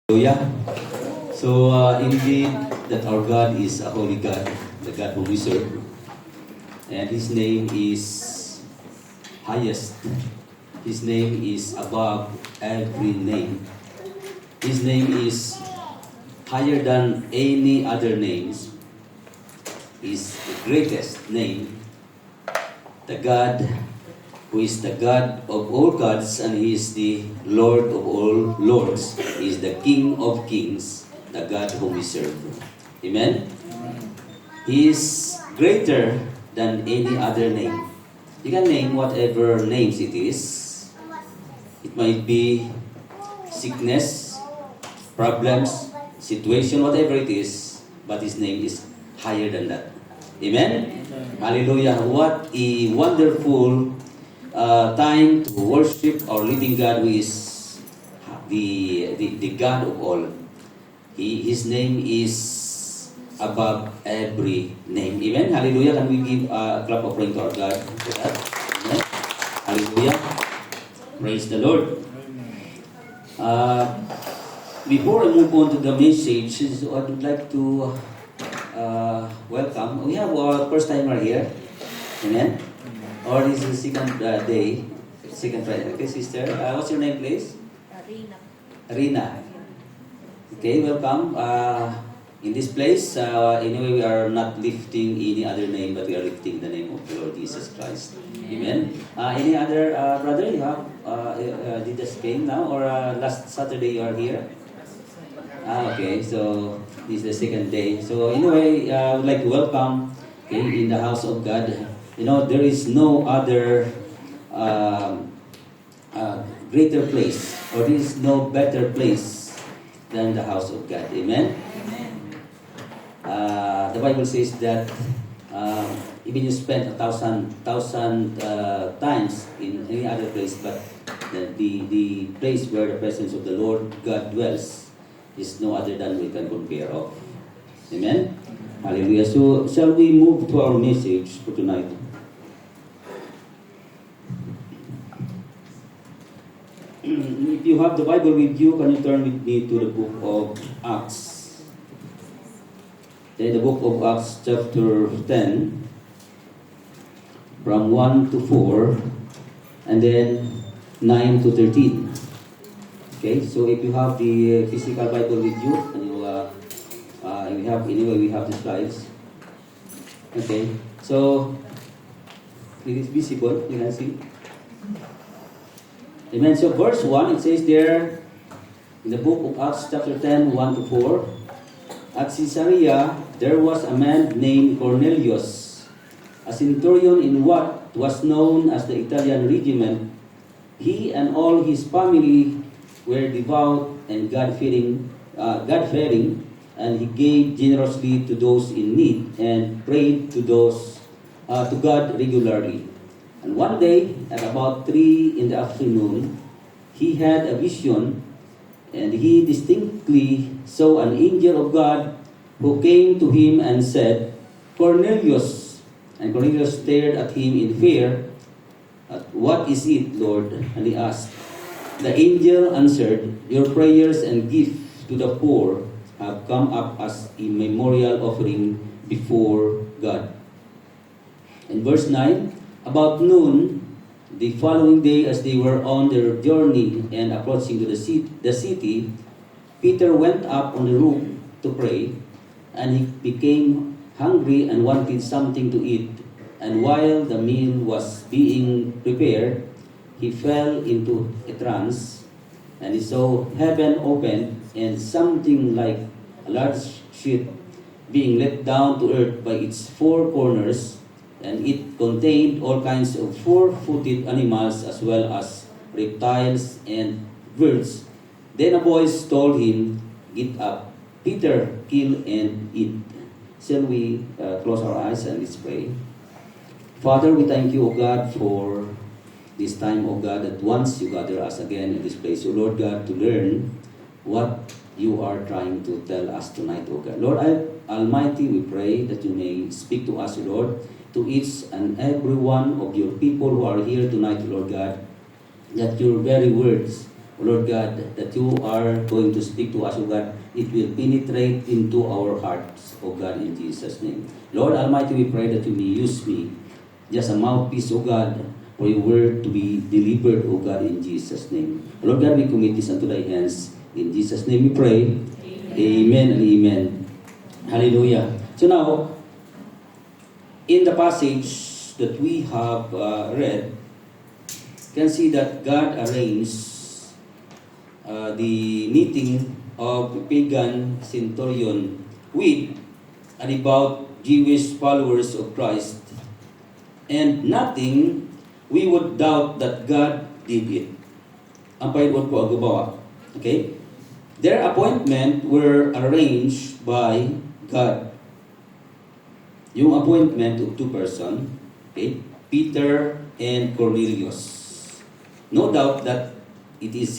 Hallelujah. So, indeed, that our God is a holy God, the God whom we serve. And His name is highest. His name is above every name. His name is higher than any other names. Is the greatest name. The God who is the God of all gods, and He is the Lord of all lords. He is the King of kings, the God whom we serve. Amen? He is greater than any other name. You can name whatever names it is. It might be sickness, problems, situation, whatever it is, but His name is higher than that. Amen? Hallelujah. What a wonderful time to worship our living God, who is the God of all. His name is above every name. Amen? Hallelujah. Can we give a clap of praise to our God for that? Amen? Hallelujah. Praise the Lord. Before I move on to the message, I would like to welcome. We have our first timer here. Amen? Or this is the second day, second Friday. Okay, sister. What's your name, please? Rina. Okay, welcome. In this place, anyway, we are not lifting any other name, but we are lifting the name of the Lord Jesus Christ. Amen. Any other brother you have? Did just came now, or last Saturday you are here? Okay, so this is the second day. So anyway, I would like to welcome in the house of God. You know, there is no other greater place, or there is no better place than the house of God. Amen? The Bible says that even you spend 1,000 times in any other place, but the place where the presence of the Lord God dwells is no other than we can compare of. Amen? Hallelujah. So, shall we move to our message for tonight? If you have the Bible with you, can you turn with me to the book of Acts? In the book of Acts chapter 10, from 1 to 4, and then 9 to 13. Okay, so if you have the physical Bible with you, and we have the slides. Okay, so it is visible, you can see. Amen. So verse 1, it says there in the book of Acts chapter 10, 1 to 4, at Caesarea there was a man named Cornelius, a centurion in what was known as the Italian regiment. He and all his family were devout and God-fearing, and he gave generously to those in need and prayed to God regularly. And one day, at about 3 in the afternoon, he had a vision, and he distinctly saw an angel of God who came to him and said, "Cornelius." And Cornelius stared at him in fear. "What is it, Lord?" And he asked. The angel answered, "Your prayers and gift to the poor have come up as a memorial offering before God." In verse 9, about noon, the following day, as they were on their journey and approaching to the city, Peter went up on the roof to pray, and he became hungry and wanted something to eat. And while the meal was being prepared, he fell into a trance, and he saw heaven opened, and something like a large sheet being let down to earth by its four corners, and it contained all kinds of four-footed animals as well as reptiles and birds. Then a voice told him, "Get up, Peter, kill and eat." Shall we close our eyes and let's pray? Father, we thank you, O God, for this time, O God, that once you gather us again in this place, O Lord God, to learn what you are trying to tell us tonight, O God. Lord Almighty, we pray that you may speak to us, O Lord, to each and every one of your people who are here tonight, Lord God, that your very words Lord God, that you are going to speak to us, O God, it will penetrate into our hearts, O God, in Jesus' name. Lord Almighty, we pray that you may use me just a mouthpiece, O God, for your word to be delivered, O God, in Jesus' name. Lord God, we commit this unto thy hands. In Jesus' name we pray. Amen and amen. Hallelujah. So now, in the passage that we have read, you can see that God arranged the meeting of pagan centurion with and about Jewish followers of Christ, and nothing we would doubt that God did it. Ang Panginoon po ang gumawa. Okay? Their appointment were arranged by God. Yung appointment of two persons, okay? Peter and Cornelius. No doubt that it is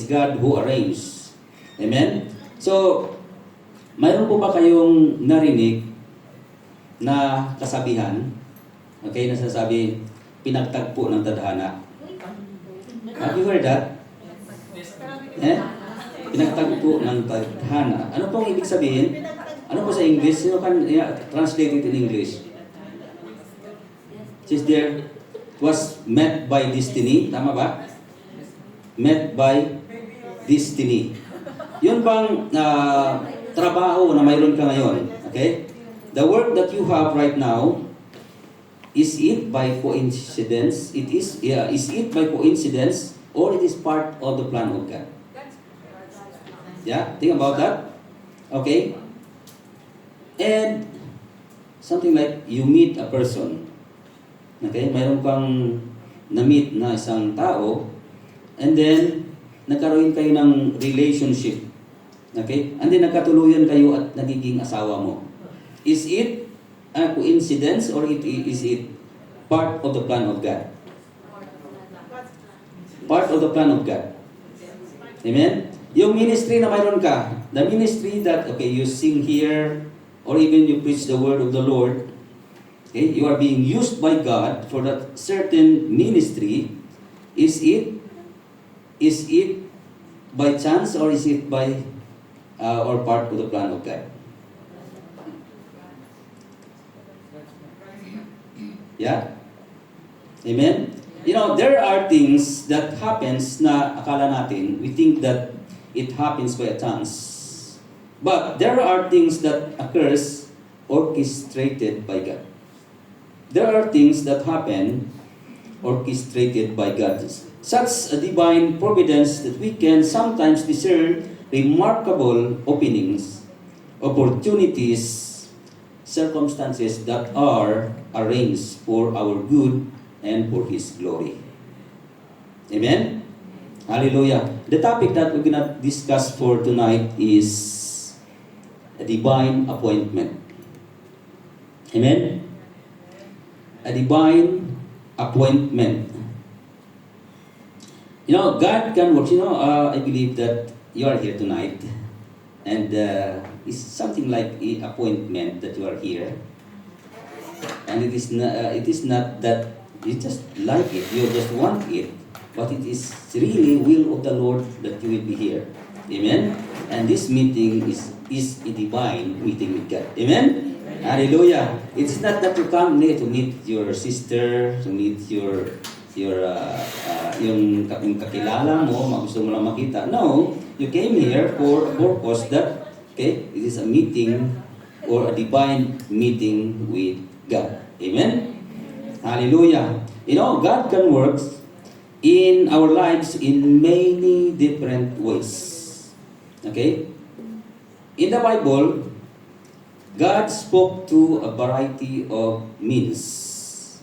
God who arranged. Amen? So, mayroon po ba kayong narinig na kasabihan? Okay, nasasabi, pinagtagpo ng tadhana. Have you heard that? Eh? Pinagtagpo ng tadhana. Ano pong ibig sabihin? Ano po sa English? You can translate it in English. Since there was met by destiny. Tama ba? Met by destiny. Yun bang trabaho na mayroon ka ngayon? Okay? The work that you have right now, is it by coincidence? Is it by coincidence or it is part of the plan of God? Yeah, think about that. Okay? And something like you meet a person. Okay? Mayroon kang na-meet na isang tao and then nagkaroon kayo ng relationship. Okay? And then nagkatuluyan kayo at nagiging asawa mo. Is it a coincidence or is it part of the plan of God? Part of the plan of God. Amen? Yung ministry na mayroon ka, the ministry that, okay, you sing here, or even you preach the word of the Lord, okay, you are being used by God for that certain ministry. Is it by chance or is it by or part of the plan of God? Yeah? Amen? You know, there are things that happens na akala natin, we think that it happens by a chance. But there are things that occurs orchestrated by God. There are things that happen orchestrated by God. Such a divine providence that we can sometimes discern remarkable openings, opportunities, circumstances that are arranged for our good and for His glory. Amen? Hallelujah. The topic that we're going to discuss for tonight is a divine appointment. Amen? A divine appointment. You know, God can work. You know, I believe that you are here tonight and it's something like an appointment that you are here. And it is not that you just like it, you just want it, but it is really will of the Lord that you will be here. Amen? And this meeting is a divine meeting with God. Amen? Hallelujah. It's not that you come here to meet your sister, to meet yung kakilala mo, gusto mo lang makita. No, you came here for a purpose that, okay, it is a meeting or a divine meeting with God. Amen? Hallelujah. You know, God can work in our lives in many different ways. Okay? In the Bible, God spoke to a variety of means.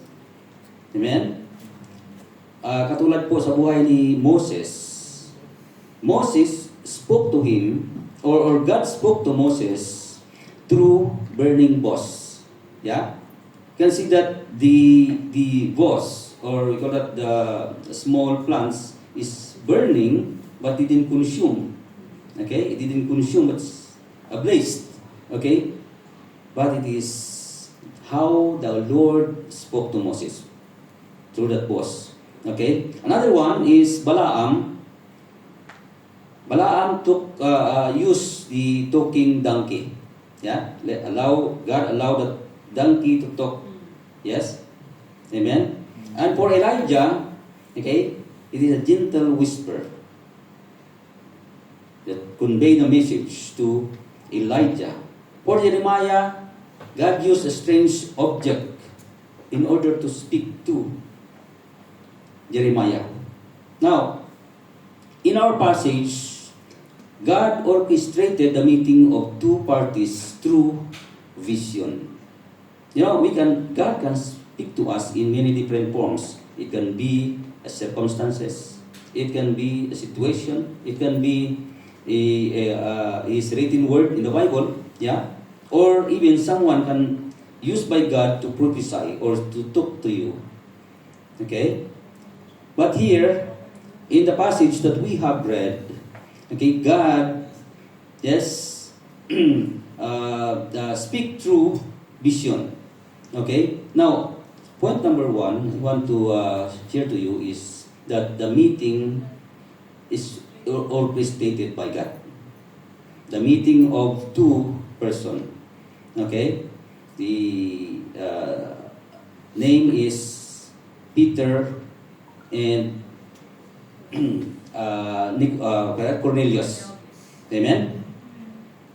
Amen? Katulad po sa buhay ni Moses. Moses spoke to him, or God spoke to Moses through burning bush. Yeah? You can see that the bush, or we call that the small plants, is burning but it didn't consume. Okay? It didn't consume, but it's ablaze. Okay? But it is how the Lord spoke to Moses through that bush. Okay? Another one is Balaam. Balaam used the talking donkey. Yeah, God allowed the donkey to talk. Yes, amen. And for Elijah, okay, it is a gentle whisper that convey the message to Elijah. For Jeremiah, God used a strange object in order to speak to Jeremiah. Now, in our passage, God orchestrated the meeting of two parties through vision. You know, God can speak to us in many different forms. It can be a circumstances, it can be a situation, it can be His written word in the Bible, yeah, or even someone can used by God to prophesy or to talk to you. Okay, but here in the passage that we have read, okay, God, yes, speak through vision. Okay, now, point number one I want to share to you is that the meeting is orchestrated by God. The meeting of two person. Okay, the name is Peter and Cornelius. Amen?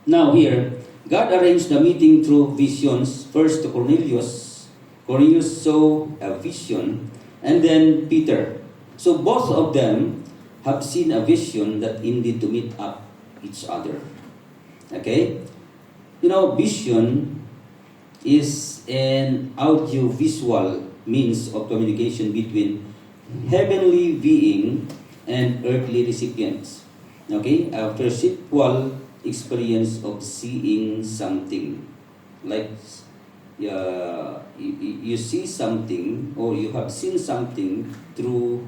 Now here, God arranged the meeting through visions. First to Cornelius. Cornelius saw a vision, and then Peter. So both of them have seen a vision that indeed to meet up each other. Okay? You know, vision is an audio-visual means of communication between heavenly being and earthly recipients. Okay? A perceptual experience of seeing something. Like you see something or you have seen something through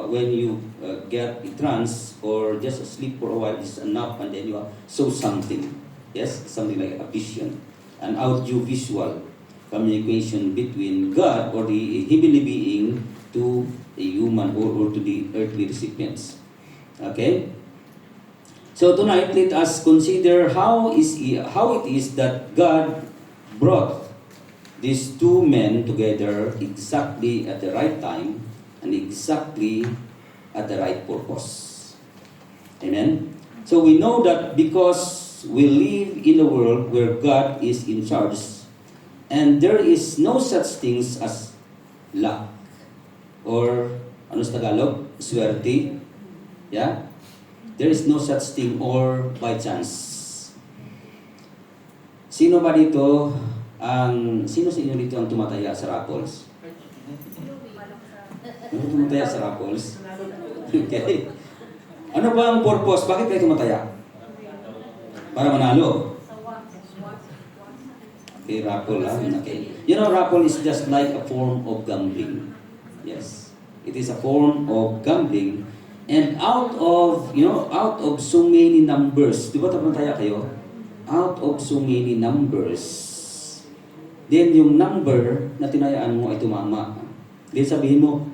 when you get a trance or just asleep for a while, it's enough, and then you saw something. Yes? Something like a vision. An audio-visual communication between God or the heavenly being to a human or to the earthly recipients. Okay? So tonight, let us consider how it is that God brought these two men together exactly at the right time and exactly at the right purpose. Amen? So we know that because we live in a world where God is in charge and there is no such things as luck or ano sa Tagalog? Swerte. Yeah? There is no such thing or by chance. Sino ba dito sino sa inyo dito ang tumataya sa raffles? Ano tumataya sa raffles? Okay. Ano ba ang purpose? Bakit kayo tumataya? Para manalo. Okay, raffle okay. You know, raffle is just like a form of gambling. Yes. It is a form of gambling. And out of so many numbers, di ba tayo kayo? Out of so many numbers, then yung number na tinayaan mo ay tumama. Then sabihin mo,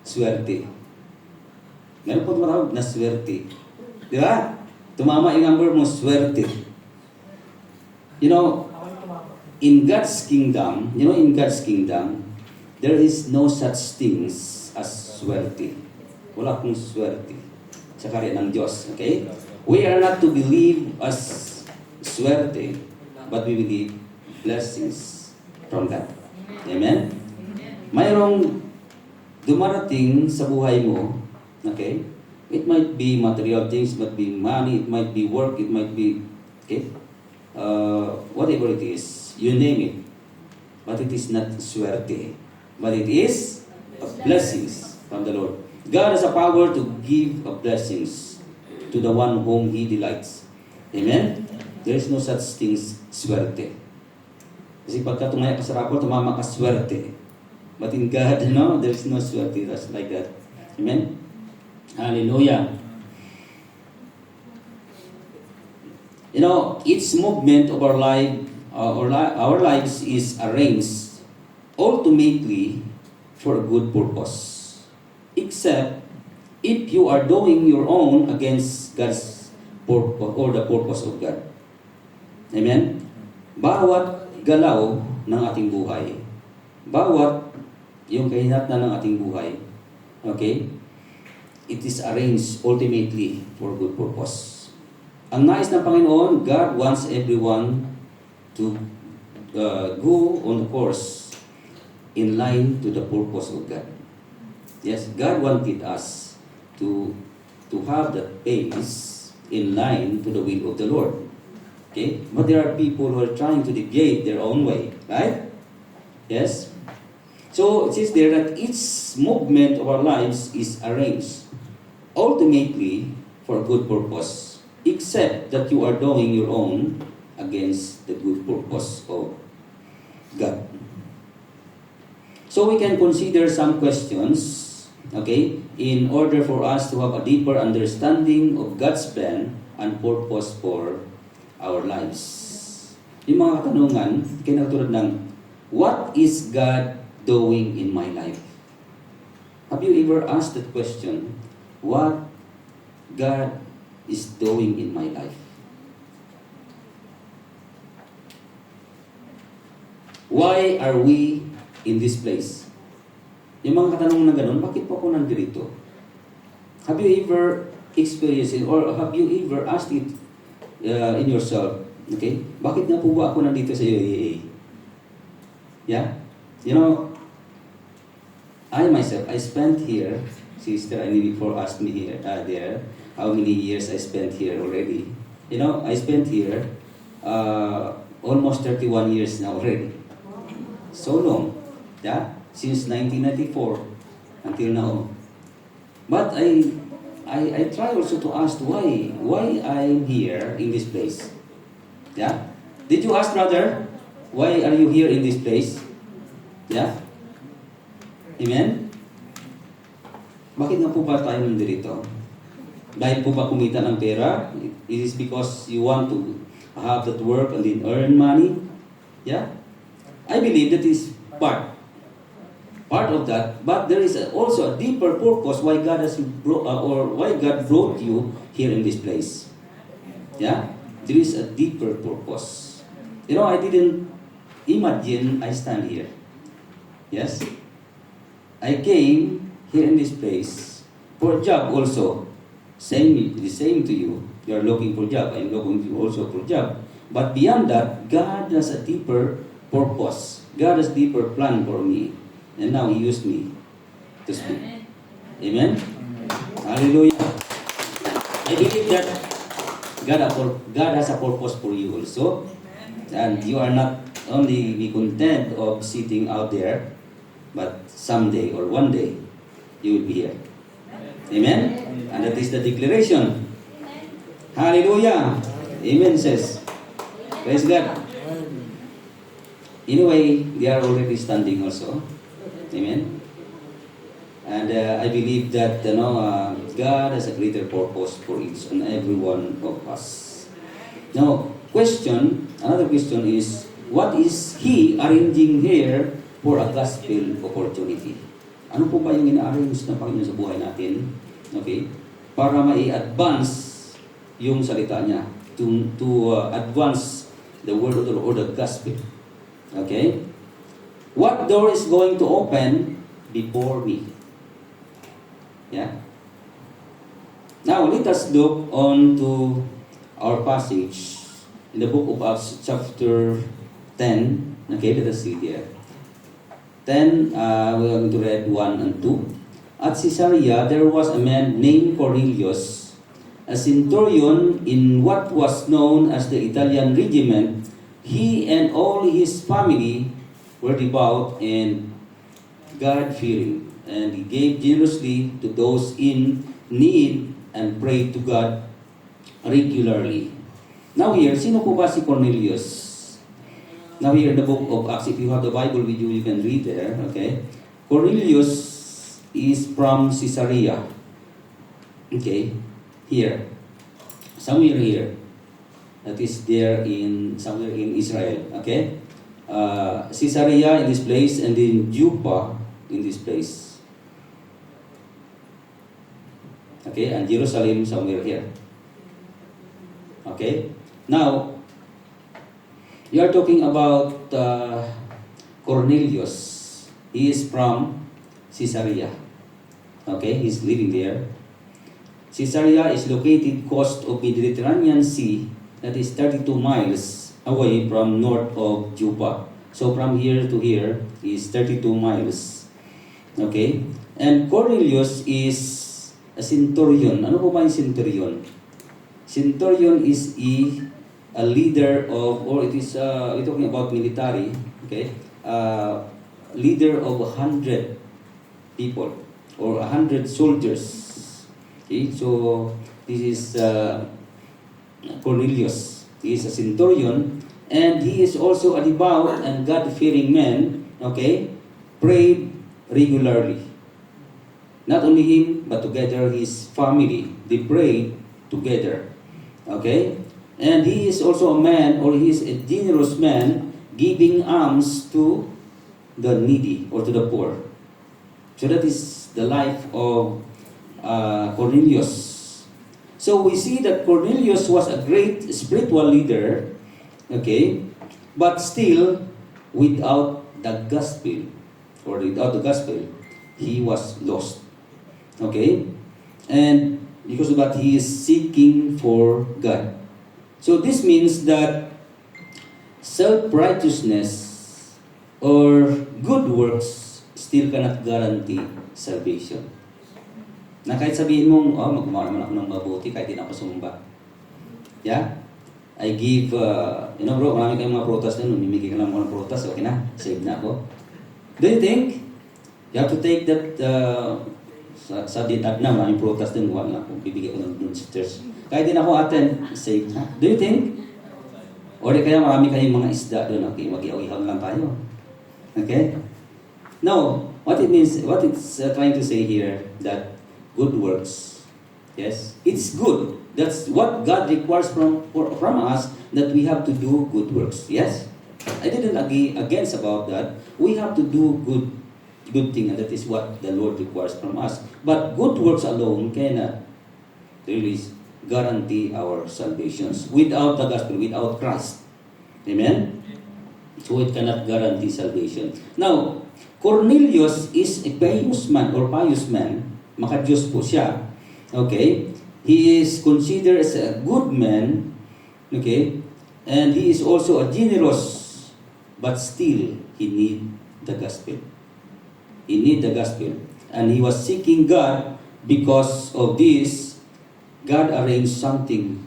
swerte. Meron po tumatawag na swerte. Di ba? Tumama yung number mo, swerte. You know, in God's kingdom, there is no such things as swerte. Wala akong swerte sa karya ng Diyos. Okay? We are not to believe as swerte, but we believe blessings from God. Amen? Mayroong dumarating sa buhay mo, okay? It might be material things, it might be money, it might be work, it might be, okay? Whatever it is, you name it. But it is not swerte. But it is blessings from the Lord. God has a power to give blessings to the one whom He delights. Amen? There is no such things swerte. Kasi pagka tumaya ka sa rapol, tumama ka swerte. But in God, there is no swerte. That's like that. Amen? Hallelujah. You know, each movement of our our lives is arranged ultimately for a good purpose. Except if you are doing your own against God's purpose or the purpose of God. Amen? Bawat galaw ng ating buhay, bawat yung kahinatnan ng ating buhay, okay, it is arranged ultimately for good purpose. Ang nais ng Panginoon, God wants everyone to go on the course in line to the purpose of God. Yes, God wanted us to have the pace in line to the will of the Lord. Okay? But there are people who are trying to deviate their own way. Right? Yes? So, it says there that each movement of our lives is arranged ultimately for good purpose, except that you are doing your own against the good purpose of God. So, we can consider some questions, okay, in order for us to have a deeper understanding of God's plan and purpose for our lives. Yung mga katanungan, kinatulad ng, what is God doing in my life? Have you ever asked that question? What God is doing in my life? Why are we in this place? Yung mga katanungan na ganun, bakit po ako nandito? Have you ever experienced it or have you ever asked it in yourself? Okay? Bakit nga po ba ako nandito sa UAA? Yeah? You know, I myself, I spent here, Sister Annie before asked me here, there, how many years I spent here already. You know, I spent here almost 31 years now already. So long. Yeah? Since 1994 until now. But I try also to ask why I'm here in this place. Yeah? Did you ask, brother? Why are you here in this place? Yeah? Amen? Bakit nga po ba tayo nandito? Dahil po ba kumita ng pera? It is because you want to have that work and then earn money? Yeah? I believe that is part of that, but there is also a deeper purpose why God has why God brought you here in this place. Yeah? There is a deeper purpose. You know, I didn't imagine I stand here. Yes? I came here in this place for a job also. The same to you. You are looking for a job. I'm looking also for a job. But beyond that, God has a deeper purpose. God has a deeper plan for me. And now He used me to speak. Amen? Hallelujah. I believe that God has a purpose for you also. And you are not only be content of sitting out there, but someday or one day, you will be here. Amen? And that is the declaration. Hallelujah. Amen says. Praise God. Anyway, they are already standing also. Amen? And I believe that God has a greater purpose for each and every one of us. Now, another question is, what is He arranging here for a gospel opportunity? Ano po ba yung ina-arrange ng Panginoon sa buhay natin? Okay? Para mai-advance yung salita niya. To advance the word of the Lord or the gospel. Okay? What door is going to open before me? Yeah? Now, let us look on to our passage in the book of Acts chapter 10. Okay, let us see here. 10, we are going to read 1 and 2. At Caesarea, there was a man named Cornelius, a centurion in what was known as the Italian regiment. He and all his family were devout and God-fearing, and he gave generously to those in need and prayed to God regularly. Now here, sino po ba si Cornelius? Now here in the book of Acts, if you have the Bible with you, you can read there, okay? Cornelius is from Caesarea. Okay? Here. Somewhere here. That is there somewhere in Israel. Okay? Caesarea in this place, and then Joppa in this place. Okay? And Jerusalem somewhere here. Okay? Now, you are talking about Cornelius. He is from Caesarea. Okay, he's living there. Caesarea is located coast of Mediterranean Sea, that is 32 miles away from north of Joppa. So from here to here is 32 miles. Okay? And Cornelius is a centurion. Ano po ba yung centurion? Centurion is a leader of, or it is, we're talking about military, okay? Leader of 100 people or 100 soldiers. Okay, so this is Cornelius. He is a centurion, and he is also a devout and God-fearing man. Okay, prayed regularly. Not only him, but together his family. They prayed together. Okay, and he is also a man, or he is a generous man, giving alms to the needy or to the poor. So that is the life of Cornelius. So we see that Cornelius was a great spiritual leader, okay, but still without the gospel, or without the gospel, he was lost, okay, and because of that he is seeking for God. So this means that self-righteousness or good works still cannot guarantee salvation. Na kahit sabihin mong, magawa naman ako ng mabuti kahit di na ako sumumba. Yeah? I give, bro, marami kayong mga protas na, mamimigay ka lang mga protas, okay na, save na ako. Do you think you have to take that, sa ditag na, maraming protas din, wala na akong bibigay ko ng dun sa church. Kahit di na ako attend, save na. Do you think? O di kaya marami kayong mga isda doon, okay, mag-ihaw lang tayo. Okay? Now, what it's trying to say here, that good works, yes, it's good. That's what God requires from us, that we have to do good works. Yes, I didn't agree against about that. We have to do good thing, and that is what the Lord requires from us. But good works alone cannot really guarantee our salvations without the gospel, without Christ. Amen. So it cannot guarantee salvation. Now, Cornelius is a pious man or pious man. Maka-Diyos po siya. Okay? He is considered as a good man. Okay? And he is also a generous. But still, he need the gospel. He need the gospel. And he was seeking God. Because of this, God arranged something.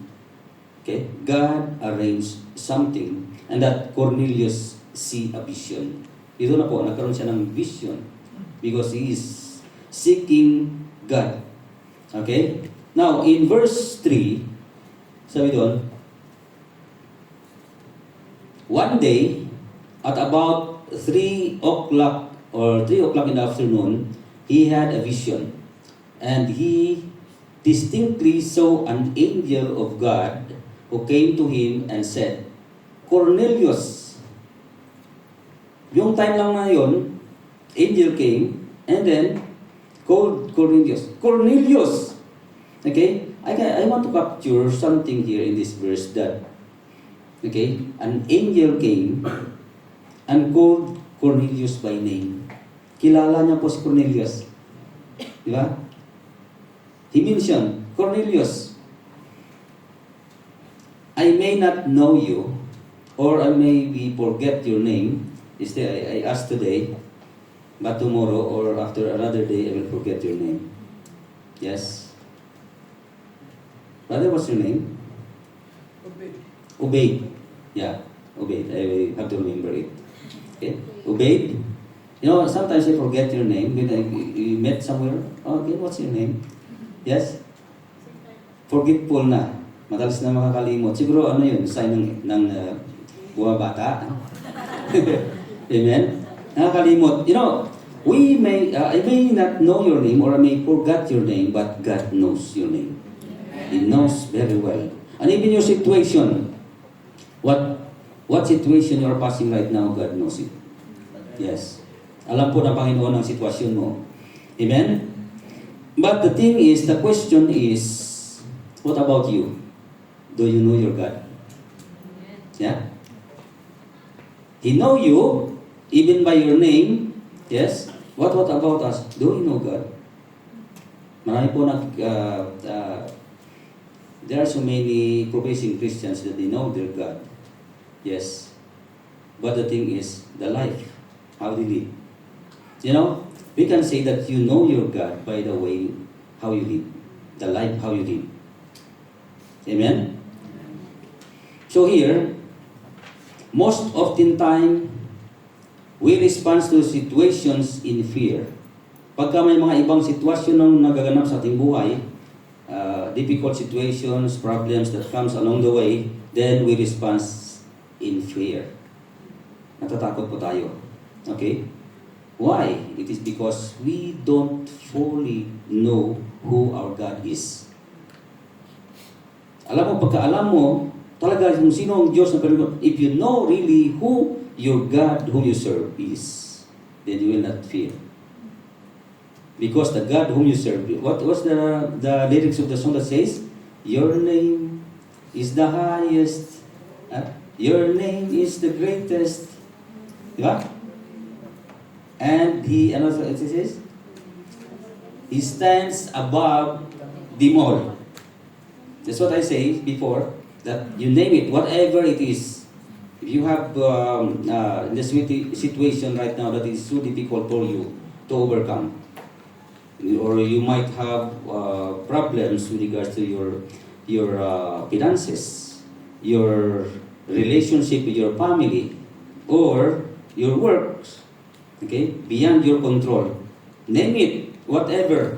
Okay? God arranged something. And that Cornelius see a vision. Ito na po, nagkaroon siya ng vision. Because he is seeking God. Okay? Now, in verse 3, sabi doon, one day, at about 3 o'clock or 3 o'clock in the afternoon, he had a vision. And he distinctly saw an angel of God who came to him and said, Cornelius. Yung time lang na yun, angel came and then called Cornelius. Cornelius! Okay? I want to capture something here in this verse that, okay, an angel came and called Cornelius by name. Kilala niya po si Cornelius. Di ba? He mentioned, Cornelius, I may not know you, or I may forget your name. I asked today, but tomorrow or after another day, I will forget your name. Yes? Brother, what's your name? Ubaid. Yeah, Ubaid. I have to remember it. Okay? Ubaid. You know, sometimes I forget your name. When you met somewhere, okay, what's your name? Yes? Forgetful na. Madalas na makakalimot. Siguro ano yun, sign ng bumabata. Amen? Nakakalimot. You know, I may not know your name or I may forget your name, but God knows your name. He knows very well. And even your situation, what situation you are passing right now, God knows it. Yes. Alam po ng Panginoon ang sitwasyon mo. Amen? But the thing is, the question is, what about you? Do you know your God? Yeah? He know you, even by your name. Yes? What about us? Do you know God? Marami po there are so many professing Christians that they know their God. Yes. But the thing is, the life, how they live. You know, we can say that you know your God by the way how you live. The life, how you live. Amen? So here, most often time, we respond to situations in fear. Pagka may mga ibang sitwasyon nang nagaganap sa ating buhay, difficult situations, problems that comes along the way, then we respond in fear. Natatakot po tayo. Okay? Why? It is because we don't fully know who our God is. Alam mo, pagka alam mo, talaga kung sino ang Diyos na Panginoon, if you know really who your God, whom you serve is, then you will not fear. Because the God whom you serve, what's the lyrics of the song that says, your name is the highest, your name is the greatest, di ba? And He, ano it says? He stands above them all. That's what I say before, that you name it, whatever it is. If you have in the situation right now that is so difficult for you to overcome, or you might have problems with regards to your finances, your relationship with your family, or your works, okay, beyond your control. Name it, whatever.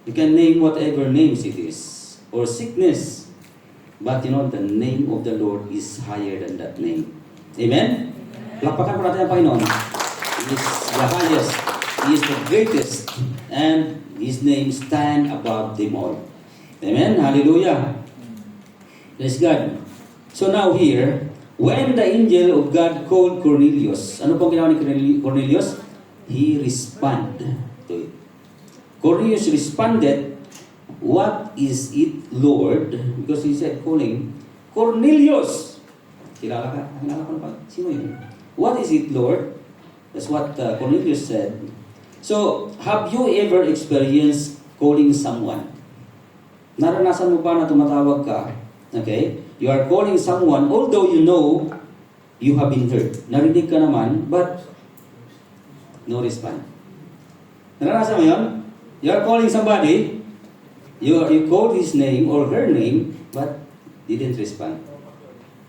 You can name whatever names it is, or sickness. But you know, the name of the Lord is higher than that name. Amen? Lakpakan po natin ang Panginoon. He is the highest. He is the greatest. And His name stand above them all. Amen? Hallelujah. Praise God. So now here, when the angel of God called Cornelius, ano pong ginawa ni Cornelius? He responded to it. Cornelius responded, what is it, Lord? Because he said, calling, Cornelius! Kilala ka? Kilala ko na pa? Sino yun? What is it, Lord? That's what Cornelius said. So, have you ever experienced calling someone? Naranasan mo ba na tumatawag ka? Okay? You are calling someone, although you know you have been heard. Narinig ka naman, but no response. Naranasan mo yun? You are calling somebody, you called his name or her name, but didn't respond.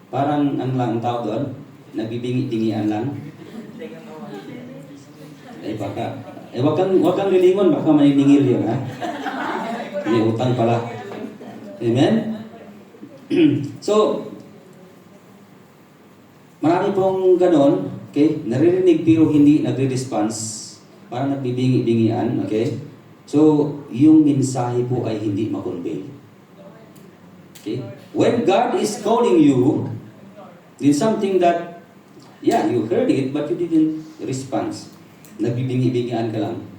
Parang ang lang tao doon, nagbibingi-bingian lang. Baka. Wag kang lilingon, baka maniningil yun, ha? May utang pala. Amen? So, marami pong ganon, okay? Naririnig pero hindi nagre-response. Parang nagbibingi-bingian, okay? So, yung mensahe po ay hindi makonvey. Okay? When God is calling you, it's something that, yeah, you heard it, but you didn't respond. Nagbibingi-bingian ka lang.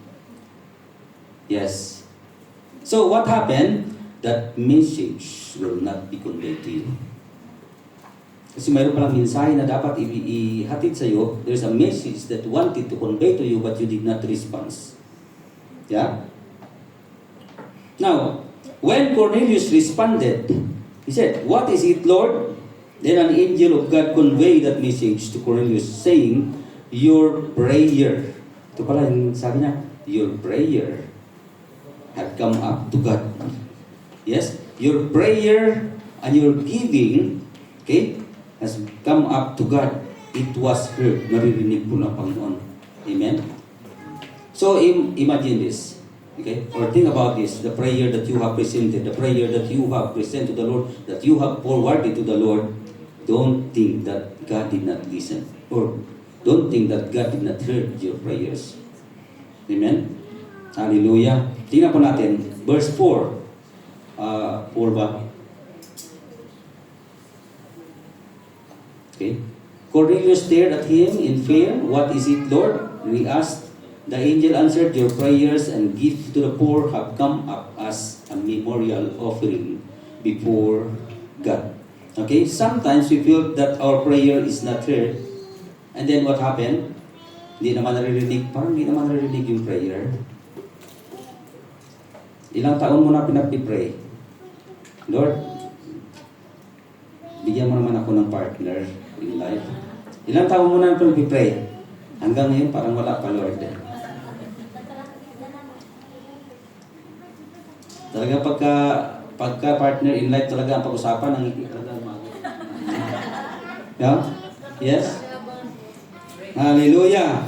Yes. So, what happened? That message will not be conveyed to you. Kasi mayroon palang mensahe na dapat ihatid sa iyo. There's a message that wanted to convey to you but you did not respond. Yeah? Now, when Cornelius responded, he said, what is it, Lord? Then an angel of God conveyed that message to Cornelius saying, your prayer. Ito pala yung sabi niya, your prayer had come up to God. Yes? Your prayer and your giving, okay, has come up to God. It was heard. Naririnig po ng Panginoon. Amen? So, imagine this. Okay? Or think about this. The prayer that you have presented, the prayer that you have presented to the Lord, that you have forwarded to the Lord, don't think that God did not listen. Or don't think that God did not hear your prayers. Amen? Hallelujah. Tingnan po natin. Verse 4. 4 ba? Okay. Cornelius stared at him in fear. What is it, Lord? And he asked. The angel answered, your prayers and gifts to the poor have come up as a memorial offering before God. Okay? Sometimes we feel that our prayer is not heard. And then what happened? Hindi naman naririnig. Parang hindi naman naririnig yung prayer. Ilang taon mo na pinag-pray? Lord, bigyan mo naman ako ng partner in life. Ilang taon mo na pinag-pray? Hanggang ngayon parang wala pa, Lord. Talaga pagka partner in life talaga ang pag-usapan ng yeah? Yes? Hallelujah!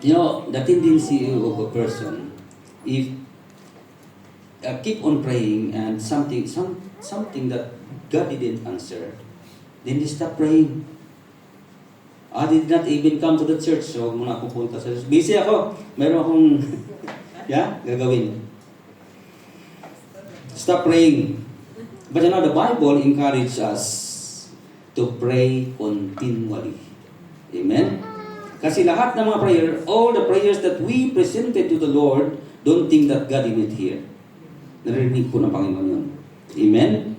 You know, the tendency of a person, if keep on praying and something that God didn't answer, then they stop praying. I did not even come to the church, so huwag muna akong punta sa church. Busy ako. Meron akong gagawin. Stop praying. But you know, the Bible encourages us to pray continually. Amen? Kasi lahat ng mga prayer, all the prayers that we presented to the Lord, don't think that God didn't hear. Narinig po ng Panginoon yun. Amen?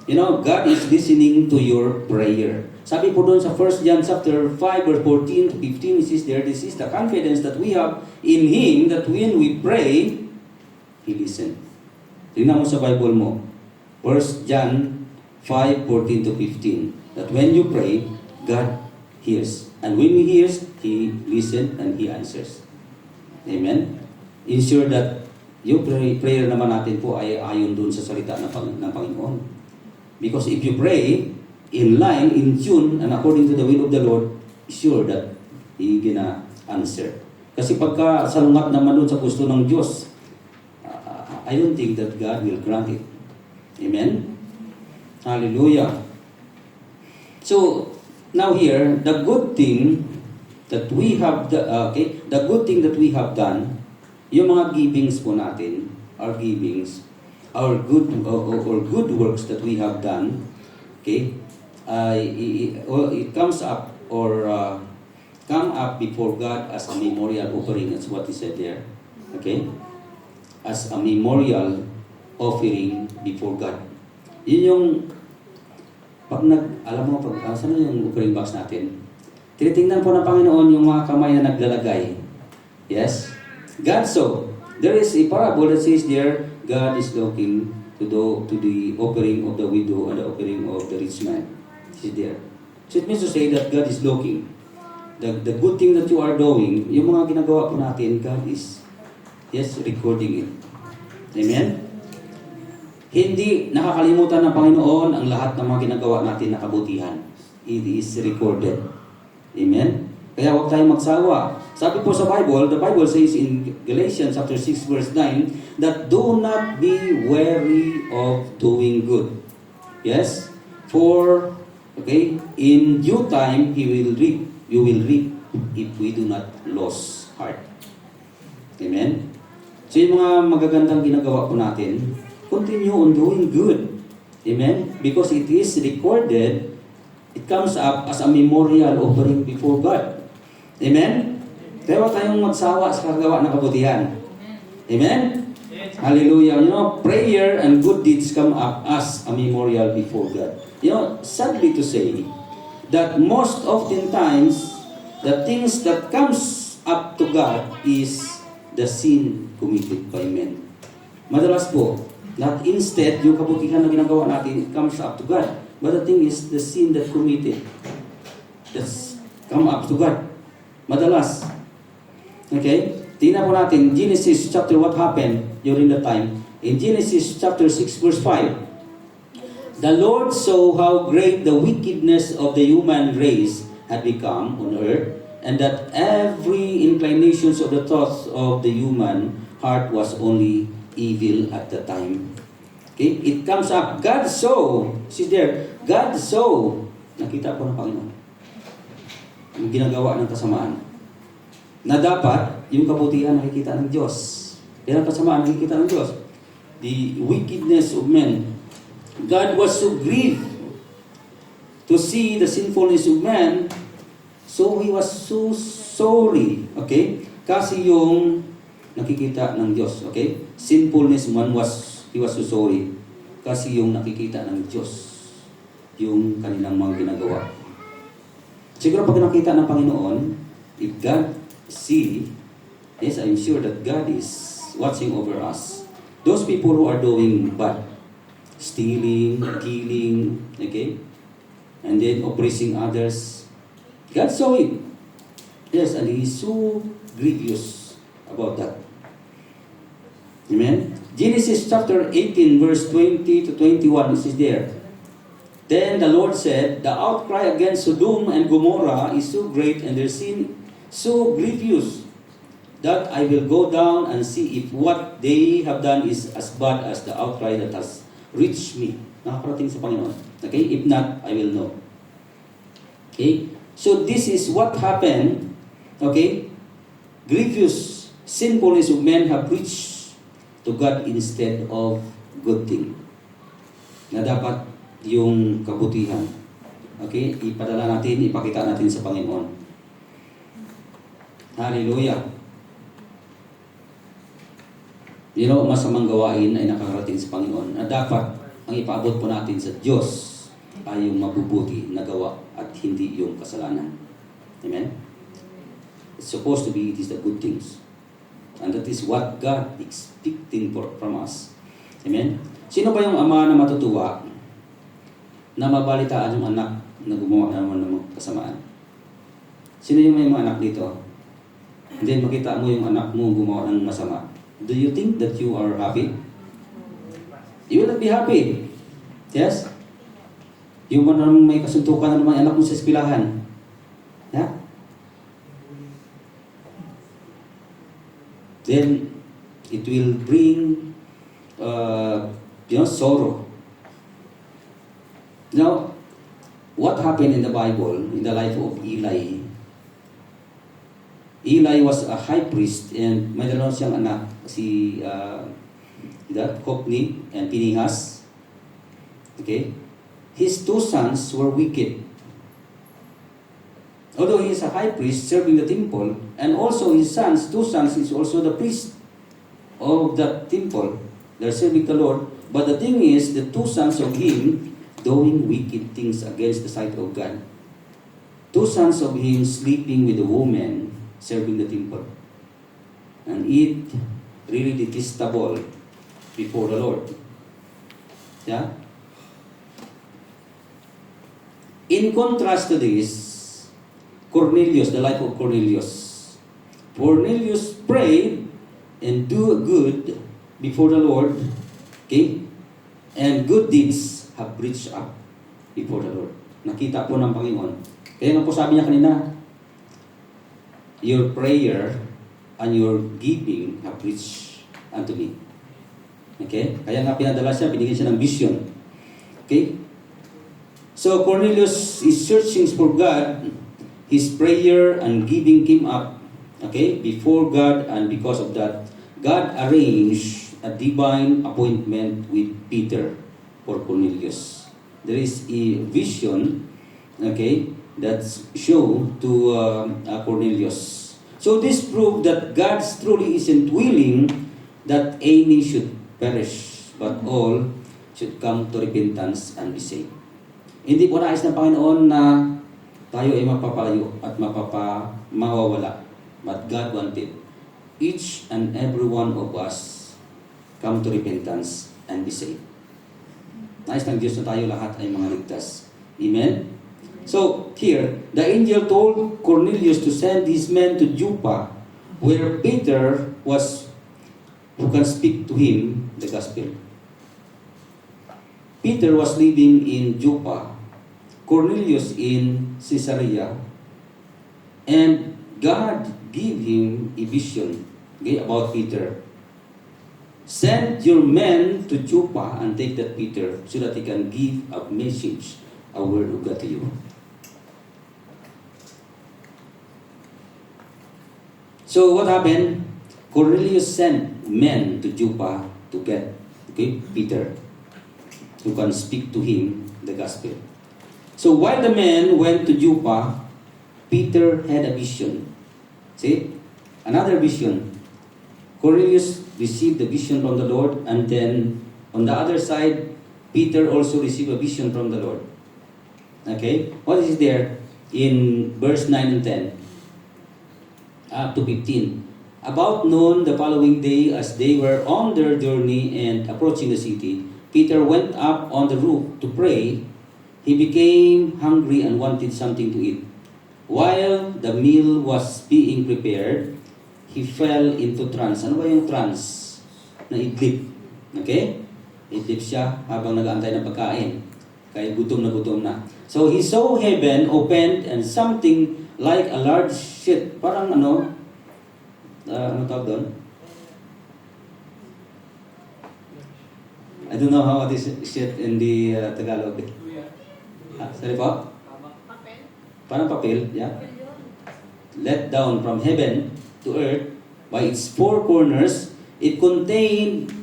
You know, God is listening to your prayer. Sabi po doon sa 1 John chapter 5 verse 14 to 15, it says there, this is the confidence that we have in Him that when we pray, He listens. Tingnan mo sa Bible mo. 1 John 5:14 to 15. That when you pray, God hears. And when He hears, He listens and He answers. Amen? Ensure that yung prayer naman natin po ay ayon doon sa salita ng Panginoon. Because if you pray in line, in tune, and according to the will of the Lord, sure that He gonna answer. Kasi pagka salungat naman doon sa gusto ng Diyos, I don't think that God will grant it. Amen? Hallelujah. So, now here, the good thing that we have, the good thing that we have done, yung mga givings po natin, our givings, our good or good works that we have done, okay, it comes up or come up before God as a memorial offering. That's what He said there. Okay? As a memorial offering before God. Yun yung alam mo, saan yung offering box natin? Tinitingnan po ng Panginoon yung mga kamay na naglalagay. Yes? God saw. There is a parable that says there, God is looking to the offering of the widow and the offering of the rich man. Is there. So it means to say that God is looking. The good thing that you are doing, yung mga ginagawa po natin, God is recording it. Amen? Hindi nakakalimutan ng Panginoon ang lahat ng mga ginagawa natin na kabutihan. It is recorded. Amen? Kaya huwag tayong magsawa. Sabi po sa Bible, the Bible says in Galatians chapter 6 verse 9, that do not be weary of doing good. Yes? For, in due time, you will reap if we do not lose heart. Amen? So yung mga magagandang ginagawa po natin, continue on doing good. Amen? Because it is recorded, it comes up as a memorial offering before God. Amen? Kaya huwag tayong magsawa sa kagawa ng kabutihan. Amen? Yes. Hallelujah. You know, prayer and good deeds come up as a memorial before God. You know, sadly to say, that most often times, the things that comes up to God is the sin committed by men. Madalas po, not instead, yung kabutihan na ginagawa natin, it comes up to God. But the thing is, the sin that committed, that's come up to God. Madalas. Okay? Tingnan po natin, Genesis chapter, what happened during that time. In Genesis chapter 6 verse 5, the Lord saw how great the wickedness of the human race had become on earth, and that every inclination of the thoughts of the human heart was only evil at the time. Okay? It comes up. God saw. See there. God saw. Nakita po ng Panginoon ang ginagawa ng kasamaan. Na dapat, yung kabutihan nakikita ng Diyos. Kaya ang kasamaan nakikita ng Diyos. The wickedness of men. God was so grieved to see the sinfulness of man, so He was so sorry. Okay? Kasi yung nakikita ng Diyos. Okay? Sinfulness man He was so sorry. kasi yung nakikita ng Diyos yung kanilang mga ginagawa. Siguro pag nakita ng Panginoon, if God see, yes, I'm sure that God is watching over us. Those people who are doing bad, stealing, killing, okay, and then oppressing others, God saw it. Yes, and He is so grievous about that. Amen? Genesis chapter 18, verse 20 to 21, this is there. Then the Lord said, the outcry against Sodom and Gomorrah is so great and their sin so grievous that I will go down and see if what they have done is as bad as the outcry that has reached me. Nakaparating sa Panginoon. Okay? If not, I will know. Okay? So this is what happened. Okay? Grievous sinfulness of men have reached to God instead of good thing. Na dapat yung kabutihan. Okay? Ipadala natin, ipakita natin sa Panginoon. Hallelujah. You know, masamang gawain ay nakakarating sa Panginoon na dapat ang ipaabot po natin sa Diyos ay yung mabubuti na gawa at hindi yung kasalanan. Amen? It's supposed to be, it is the good things. And that is what God expecting from us. Amen? Sino ba yung ama na matutuwa na mabalitaan yung anak na gumawa naman ng kasamaan? Sino yung may mga anak dito? And then makita mo yung anak mo gumawa ng masama. Do you think that you are happy? You will not be happy. Yes? Yung man may kasuntukan na naman anak mo sa eskwelahan. Yeah? Then it will bring sorrow. Now, what happened in the Bible, in the life of Eli? Eli was a high priest and may dalawa siyang anak, si Hophni and Phinehas. Okay? His two sons were wicked. Although he is a high priest serving the temple, and also his two sons is also the priest of the temple. They're serving the Lord. But the thing is, the two sons of him doing wicked things against the sight of God. Two sons of him sleeping with a woman serving the temple. And it really detestable before the Lord. Yeah? In contrast to this, Cornelius, the life of Cornelius. Cornelius prayed and do good before the Lord. Okay? And good deeds have reached up before the Lord. Nakita po ng Panginoon. Kaya nga po sabi niya kanina, your prayer and your giving have reached unto me. Okay? Kaya nga pinadala siya, binigyan siya ng vision. Okay? So Cornelius is searching for God. His prayer and giving came up, okay, before God, and because of that, God arranged a divine appointment with Peter for Cornelius. There is a vision, okay, that's shown to Cornelius. So this proved that God truly isn't willing that any should perish, but all should come to repentance and be saved. Hindi po nais ng Panginoon na tayo ay mapapalayo at mawawala. But God wanted each and every one of us come to repentance and be saved. Nais ng Diyos na tayo lahat ay mga ligtas. Amen? So, here, the angel told Cornelius to send his men to Joppa, where Peter was, who can speak to him the gospel. Peter was living in Joppa, Cornelius in Caesarea, and God gave him a vision, okay, about Peter. Send your men to Joppa and take that Peter so that he can give a message, a word of God to you. So what happened? Cornelius sent men to Joppa to get, okay, Peter, who can speak to him the gospel. So while the men went to Joppa, Peter had a vision. See? Another vision. Cornelius received the vision from the Lord, and then on the other side, Peter also received a vision from the Lord. Okay? What is there in verse 9 and 10? Up to 15. About noon the following day, as they were on their journey and approaching the city, Peter went up on the roof to pray. He became hungry and wanted something to eat. While the meal was being prepared, he fell into trance. Ano ba yung trance? Naidlip. Okay? Idlip siya habang nag-aantay ng pagkain. Kaya gutom na. So he saw heaven opened and something like a large sheet. Parang ano tawag doon? I don't know how this sheet in the Tagalog. Sorry po? Parang papel, yeah. Let down from heaven to earth by its four corners. It contained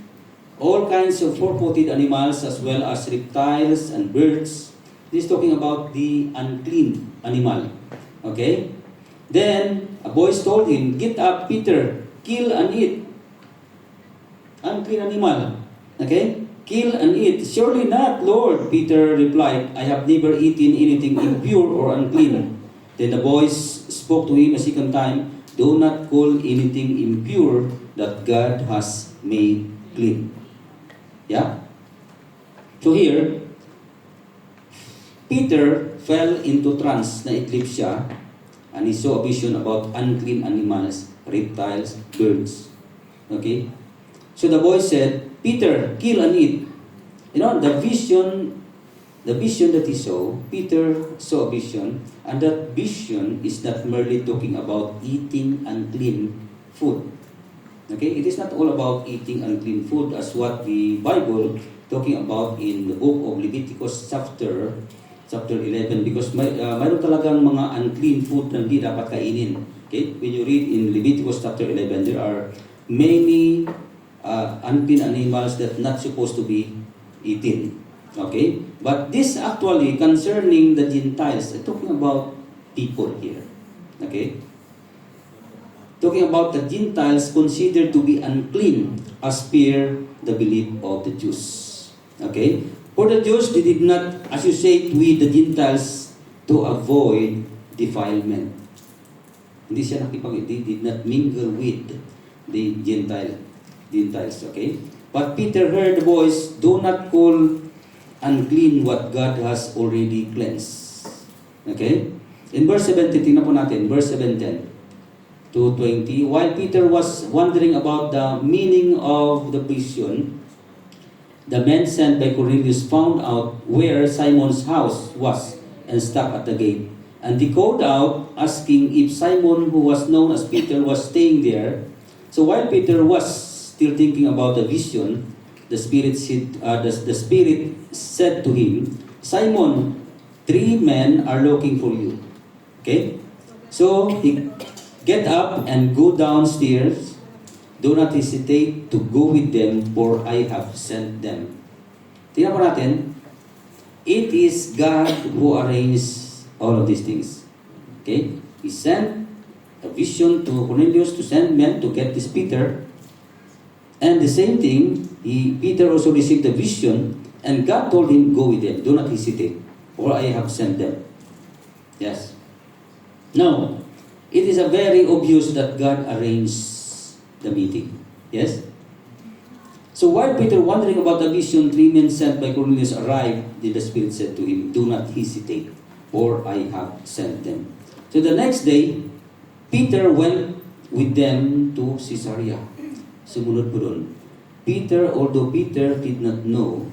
all kinds of four-footed animals as well as reptiles and birds. This is talking about the unclean animal. Okay? Then, a voice told him, "Get up, Peter, kill and eat." Unclean animal. Okay? Kill and eat. "Surely not, Lord," Peter replied. "I have never eaten anything impure or unclean." Then the voice spoke to him a second time, "Do not call anything impure that God has made clean." Yeah? So here, Peter fell into trance, naidlip siya, and he saw a vision about unclean animals, reptiles, birds. Okay? So the voice said, "Peter, kill and eat." You know, the vision that he saw, Peter saw a vision, and that vision is not merely talking about eating unclean food. Okay? It is not all about eating unclean food as what the Bible talking about in the book of Leviticus chapter 11, because mayroon talagang mga unclean food na hindi dapat kainin. Okay? When you read in Leviticus chapter 11, there are many unclean animals that not supposed to be eaten. Okay? But this actually concerning the Gentiles, talking about people here. Okay? Talking about the Gentiles considered to be unclean as per the belief of the Jews. Okay? For the Jews, they did not associate with the Gentiles to avoid defilement. Hindi siya they did not mingle with the Gentiles, okay? But Peter heard the voice, "Do not call unclean what God has already cleansed." Okay? In verse 17, tingnan po natin, verse 17 to 20. While Peter was wondering about the meaning of the vision, the men sent by Cornelius found out where Simon's house was and stopped at the gate. And they called out, asking if Simon, who was known as Peter, was staying there. So while Peter was still thinking about the vision, the Spirit said to him, "Simon, 3 men are looking for you." Okay? So he get up and go downstairs. Do not hesitate to go with them, for I have sent them. Tingnan po natin. It is God who arranged all of these things. Okay? He sent a vision to Cornelius to send men to get this Peter. And the same thing, Peter also received the vision, and God told him, "Go with them. Do not hesitate, for I have sent them." Yes. Now, it is a very obvious that God arranged the meeting. Yes? So while Peter wondering about the vision, 3 men sent by Cornelius arrived. Then the Spirit said to him, "Do not hesitate, for I have sent them." So the next day, Peter went with them to Caesarea. Sumunod po doon. Although Peter did not know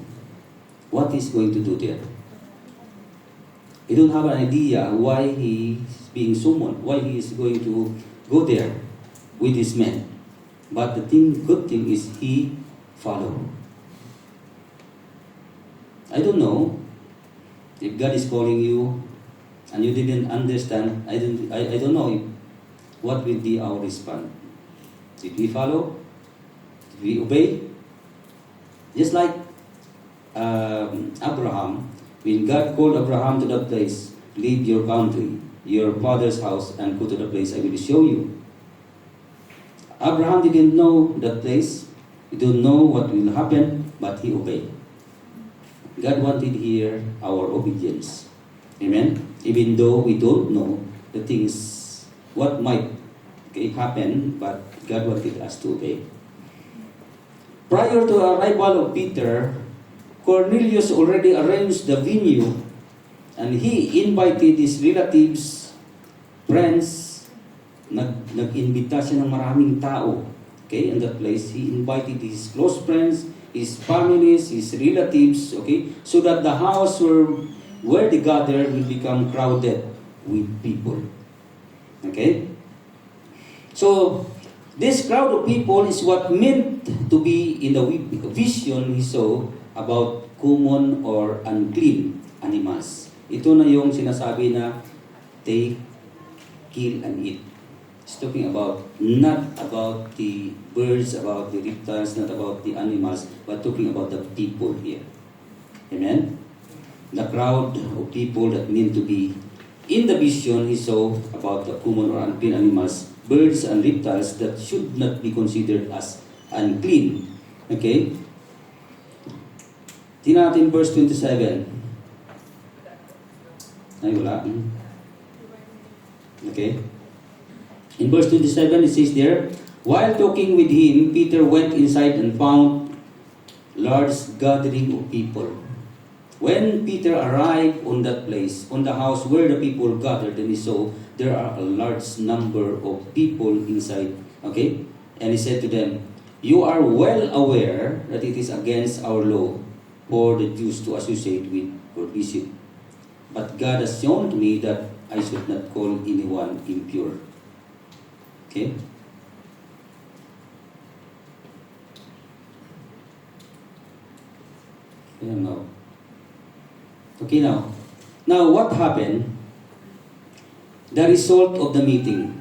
what he's going to do there. He don't have an idea why he is being summoned, why he is going to go there with his men. But the good thing is he followed. I don't know if God is calling you and you didn't understand. I don't know what will be our response. Did we follow? Did we obey? Just like Abraham, when God called Abraham to that place, "Leave your country, your father's house, and go to the place I will show you." Abraham didn't know that place. He didn't know what will happen, but he obeyed. God wanted here our obedience. Amen? Even though we don't know the things, what might happen, but God wanted us to obey. Prior to the arrival of Peter, Cornelius already arranged the venue and he invited his relatives, friends, nag-imbita siya ng maraming tao. Okay, in that place, he invited his close friends, his families, his relatives, okay, so that the house where they gather will become crowded with people. Okay? So, this crowd of people is what meant to be in the vision he saw about common or unclean animals. Ito na yung sinasabi na take, kill, and eat. It's talking about, not about the birds, about the reptiles, not about the animals, but talking about the people here. Amen? The crowd of people that meant to be in the vision he saw about the common or unclean animals, birds and reptiles that should not be considered as unclean. Okay? Tingnan natin verse 27. Ay, wala. Okay? In verse 27, it says there, while talking with him, Peter went inside and found large gathering of people. When Peter arrived on that place, on the house where the people gathered, and he saw there are a large number of people inside. Okay? And he said to them, you are well aware that it is against our law for the Jews to associate with or visit. But God has shown to me that I should not call anyone impure. Okay? Now. Okay now. Now what happened? The result of the meeting.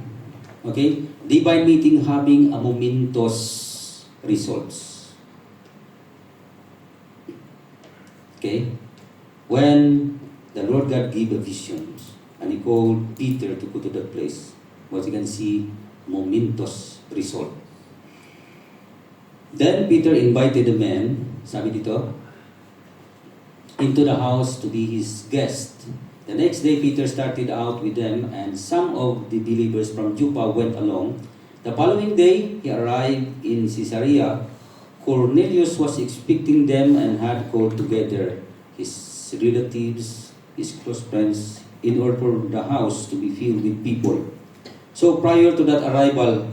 Okay? Divine meeting having a momentous results. Okay? When the Lord God gave a vision and he called Peter to go to that place, what you can see, momentous result. Then Peter invited the men, sabi dito, into the house to be his guest. The next day, Peter started out with them, and some of the believers from Joppa went along. The following day, he arrived in Caesarea. Cornelius was expecting them and had called together his relatives, his close friends, in order for the house to be filled with people. So prior to that arrival,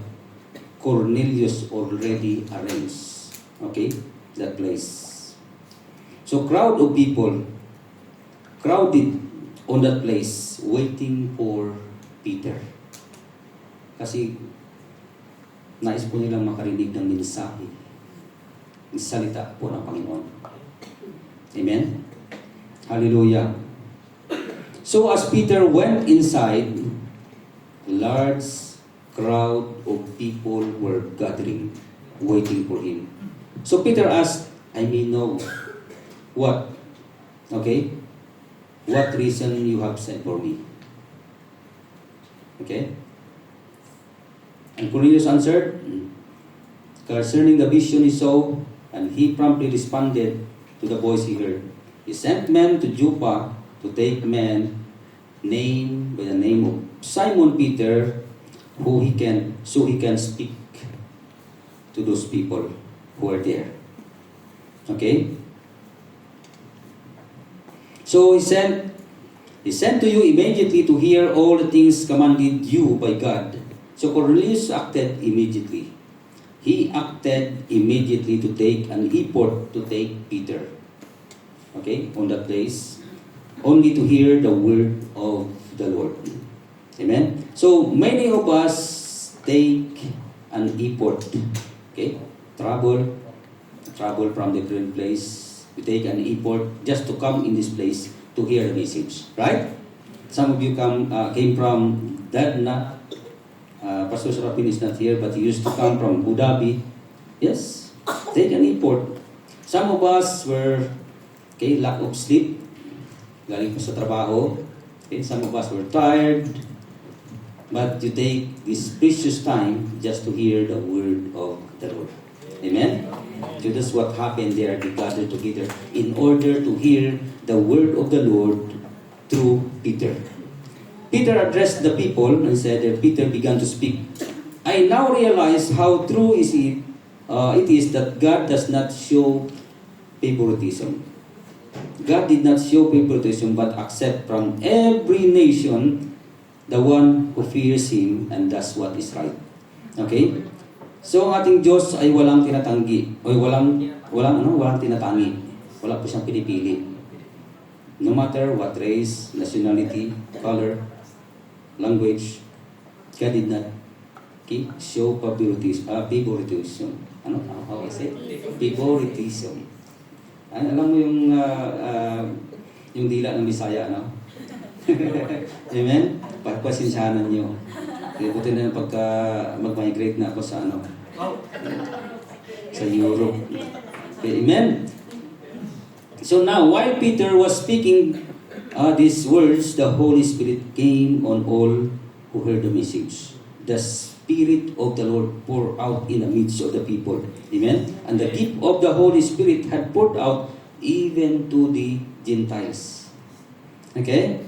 Cornelius already arranged, okay, that place. So crowd of people crowded on that place waiting for Peter. Kasi nais po nilang makarinig ng mensahe, ng salita po ng Panginoon. Amen? Hallelujah. So as Peter went inside, a large crowd of people were gathering, waiting for him. So Peter asked, I may know what? Okay? What reason you have sent for me? Okay? And Cornelius answered, concerning the vision he saw, and he promptly responded to the voice he heard. He sent men to Joppa to take men named by the name of Simon Peter, so he can speak to those people who are there. Okay? So he sent to you immediately to hear all the things commanded you by God. So Cornelius acted immediately. He acted immediately to take an effort to take Peter. Okay, on that place, only to hear the word of the Lord. Amen? So many of us take an effort. Okay? Travel from the current place. We take an effort just to come in this place to hear the message. Right? Some of you came from Dadna. Pastor Serapin is not here, but he used to come from Abu Dhabi. Yes, take an effort. Some of us were, lack of sleep. Galing po sa trabaho. Okay, some of us were tired. But you take this precious time just to hear the word of the Lord. Amen? So that's what happened there. They gathered together in order to hear the word of the Lord through Peter. Peter addressed the people and said, Peter began to speak. I now realize how true it is that God does not show favoritism. God did not show favoritism but accept from every nation the one who fears Him and does what is right. Okay? So ang ating Diyos ay walang tinatanggi o walang tinatangi. Wala po siyang pinipili. No matter what race, nationality, color, language, God did not show favoritism. How I say? Favoritism. Alam mo yung dila ng Bisaya, no? Amen? Pagpasensyahan nyo. Kaya buti na pagka mag-migrate na ako sa sa Europe. Okay, amen? So now, while Peter was speaking these words, the Holy Spirit came on all who heard the message. The Spirit of the Lord poured out in the midst of the people. Amen? And the gift of the Holy Spirit had poured out even to the Gentiles. Okay?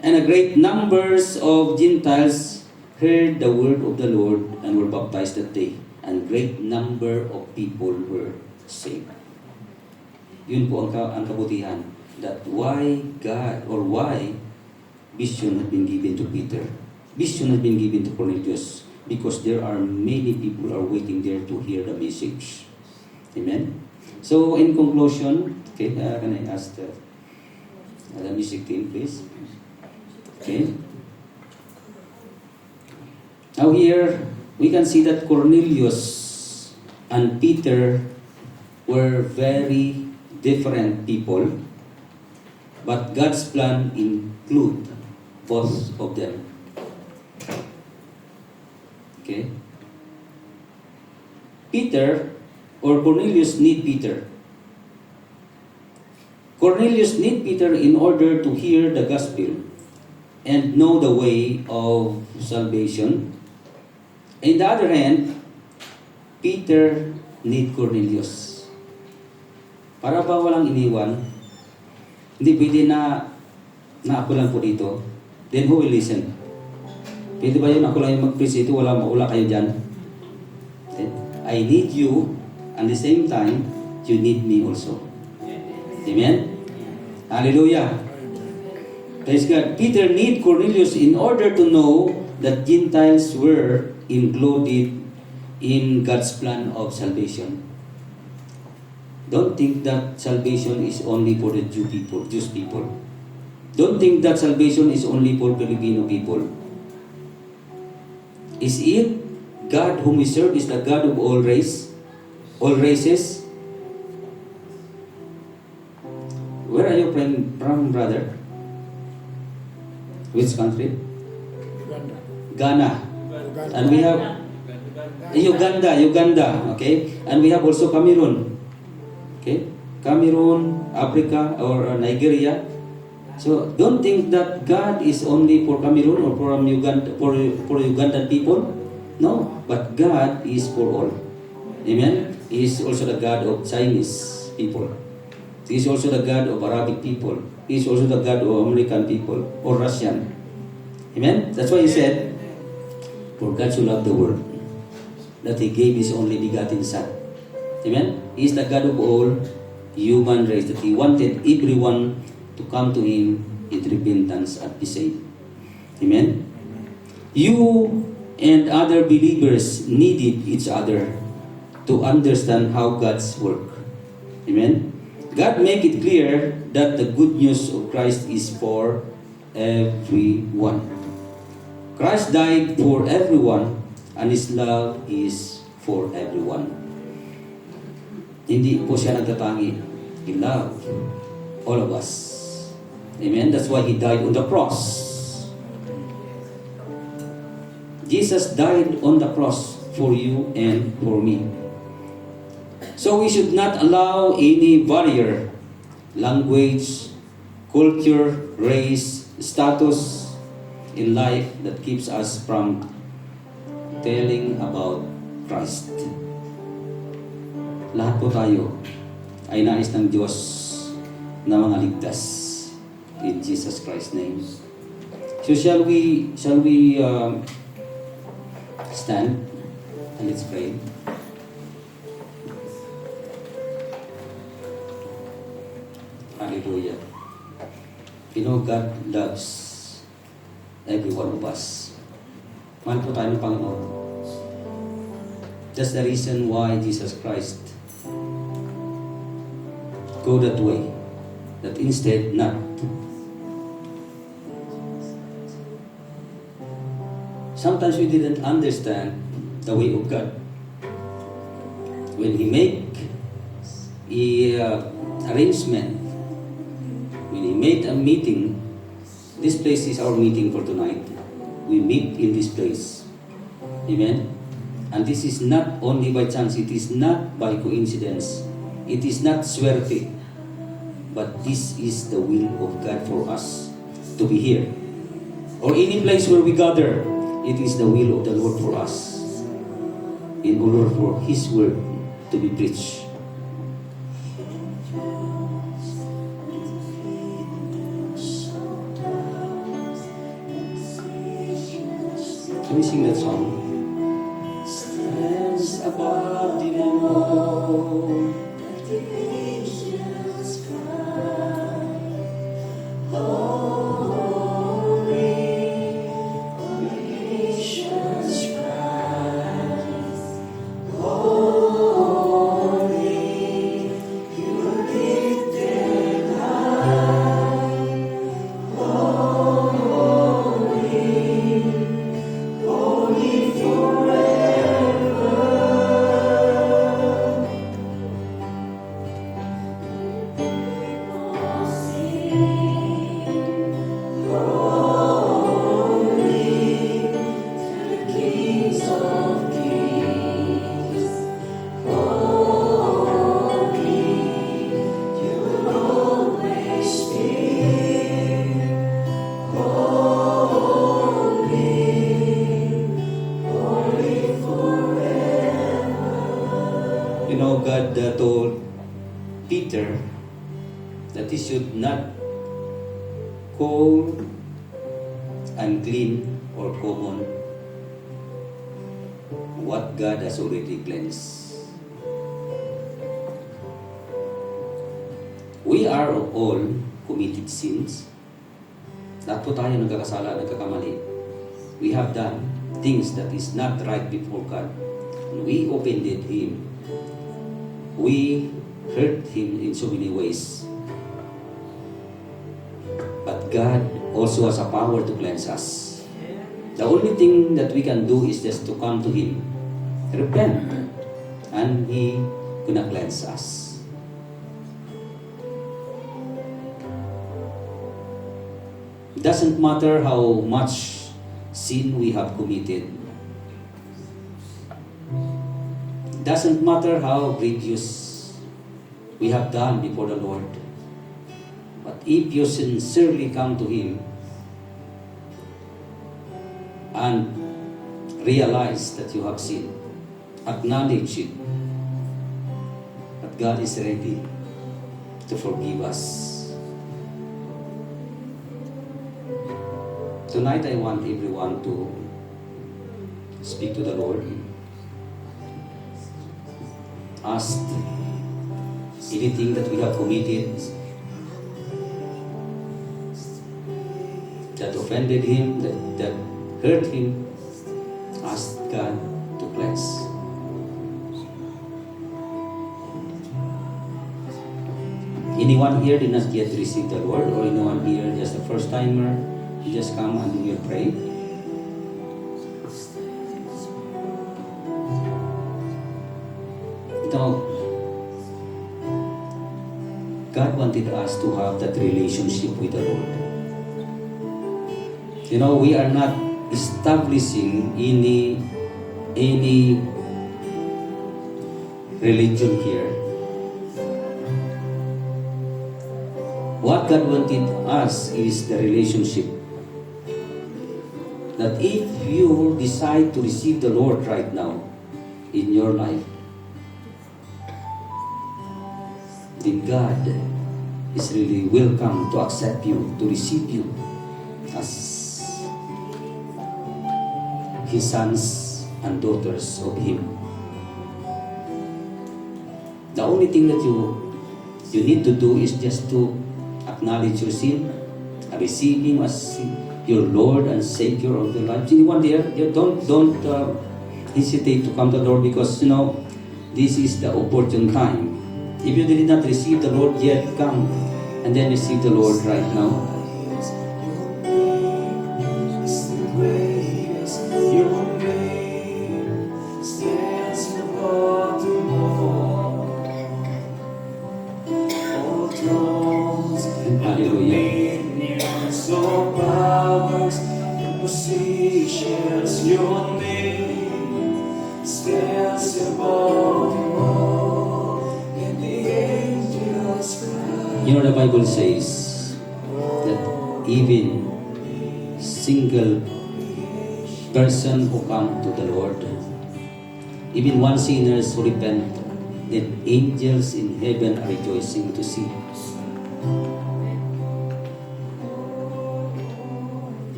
And a great numbers of Gentiles heard the word of the Lord and were baptized that day. And great number of people were saved. Yun po ang kabutihan. That why God or why vision had been given to Peter. Vision had been given to Cornelius because there are many people are waiting there to hear the message. Amen? So, in conclusion, okay, can I ask the music team, please? Okay. Now here, we can see that Cornelius and Peter were very different people, but God's plan include both of them. Okay? Peter or Cornelius need Peter. Cornelius need Peter in order to hear the gospel and know the way of salvation. On the other hand, Peter need Cornelius. Para ba walang iniwan? Hindi pwede na ako lang po dito. Then who will listen? Pwede ba yun? Ako lang yung mag-preach ito, wala kayo dyan. I need you, and the same time, you need me also. Amen? Hallelujah! Praise God. Peter need Cornelius in order to know that Gentiles were included in God's plan of salvation. Don't think that salvation is only for the Jewish people. Don't think that salvation is only for Filipino people. Is it God whom we serve is the God of all races? Where are you from, brother? Which country? Ghana. And we have Uganda, okay? And we have also Cameroon. Okay? Cameroon, Africa, or Nigeria. So don't think that God is only for Cameroon or for Uganda, for Ugandan people. No, but God is for all. Amen? He is also the God of Chinese people. He is also the God of Arabic people. He is also the God of American people or Russian. Amen? That's why He said, for God so loved the world that He gave His only begotten Son. Amen? He is the God of all human race, that He wanted everyone to come to Him in repentance and be saved. Amen? You and other believers needed each other to understand how God's work. Amen? God make it clear that the good news of Christ is for everyone. Christ died for everyone and His love is for everyone. Hindi po siya nagtatangi. He loved all of us. Amen? That's why He died on the cross. Jesus died on the cross for you and for me. So we should not allow any barrier, language, culture, race, status in life that keeps us from telling about Christ. lahat po tayo ay nais ng Diyos na mga ligtas. In Jesus Christ's name. So shall we stand and let's pray. Hallelujah. You know, God loves every one of us. Mahal po tayo ng Panginoon. That's the reason why Jesus Christ go that way. That instead not. Sometimes we didn't understand the way of God. When He make arrangement, when He made a meeting, this place is our meeting for tonight. We meet in this place. Amen? And this is not only by chance, it is not by coincidence, it is not swerte, but this is the will of God for us to be here. Or any place where we gather, it is the will of the Lord for us, in order for His word to be preached. Can we sing that song? Stands above the moon, the angels cry, holy, creation's rise, holy, you are lifted high, holy forever. All sing, holy, to the kings of kings. Holy, you will always be. Holy forever. You know, God told Peter that he should not call unclean or common what God has already cleansed. We are all committed sins. Lahat po tayo nagkakasala, nagkakamali. We have done things that is not right before God. And we offended Him. We hurt Him in so many ways. But God also has a power to cleanse us. The only thing that we can do is just to come to Him, repent, and He gonna cleanse us. It doesn't matter how much sin we have committed. It doesn't matter how grievous we have done before the Lord. But if you sincerely come to Him and realize that you have sinned, acknowledge it, that God is ready to forgive us. Tonight I want everyone to speak to the Lord. Ask anything that we have committed that offended Him, that hurt Him. Ask God to cleanse. Anyone here did not yet receive the Lord, or anyone here just a first timer, you just come and you will pray. Now, God wanted us to have that relationship with the Lord. You know, we are not establishing any religion here. What God wanted us is the relationship. That if you decide to receive the Lord right now in your life, then God is really welcome to accept you, to receive you as His sons and daughters of Him. The only thing that you need to do is just to acknowledge your sin, receive Him as your Lord and Savior of your life. Anyone there, you don't hesitate to come to the Lord, because this is the opportune time. If you did not receive the Lord yet, come and then receive the Lord right now. Hallelujah. So powers and positions, your name stands above them all, and the angels cry. The Bible says that even single person who come to the Lord, even one sinner who repent, that angels in heaven are rejoicing to see.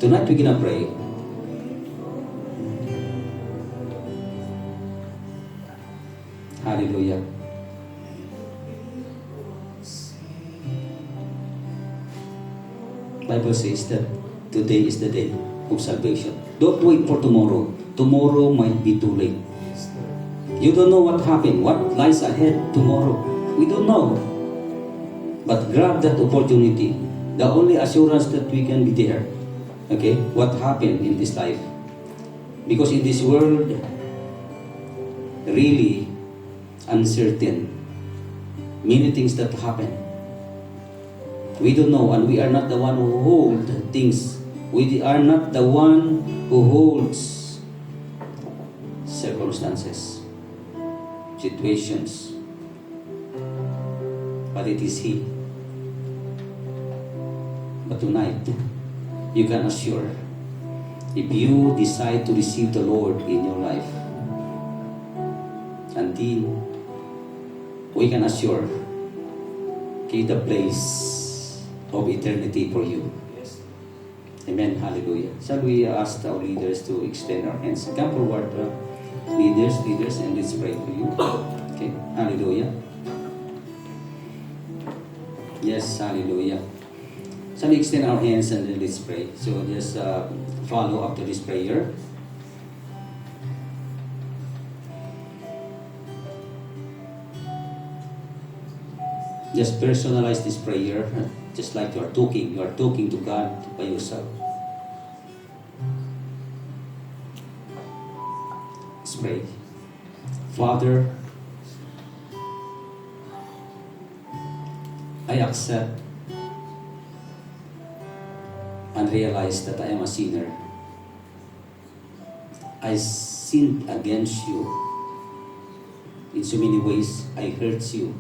Tonight we're gonna pray. Hallelujah. Bible says that today is the day of salvation. Don't wait for tomorrow. Tomorrow might be too late. You don't know what happened, what lies ahead tomorrow. We don't know. But grab that opportunity. The only assurance that we can be there. Okay, what happened in this life? Because in this world, really uncertain. Many things that happen. We don't know, and we are not the one who hold things. We are not the one who holds circumstances, situations. But it is He. But tonight, you can assure, if you decide to receive the Lord in your life, until we can assure the place of eternity for you. Yes. Amen. Hallelujah. Shall we ask our leaders to extend our hands? Come forward, leaders, and let's pray for you. Okay. Hallelujah. Yes, hallelujah. Shall we extend our hands and then let's pray? So just follow after this prayer. Just personalize this prayer, just like you are talking to God by yourself. Let's pray. Father, I accept and realize that I am a sinner. I sinned against you. In so many ways, I hurt you.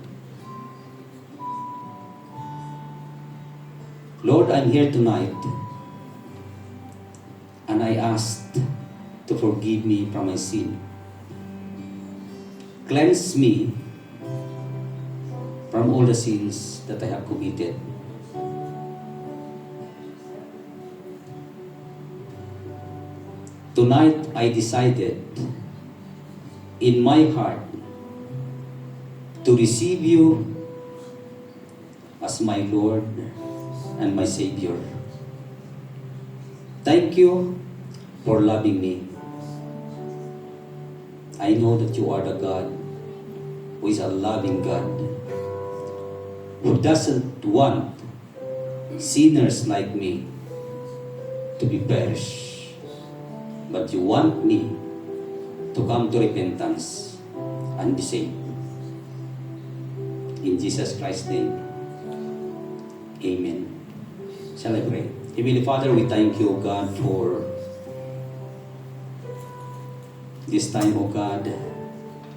Lord, I'm here tonight, and I ask to forgive me from my sin. Cleanse me from all the sins that I have committed. Tonight, I decided in my heart to receive you as my Lord and my Savior. Thank you for loving me. I know that you are the God who is a loving God, who doesn't want sinners like me to be perished, but you want me to come to repentance and be saved. In Jesus Christ's name, amen. Shall I pray? Heavenly Father, we thank you, O God, for this time, O God,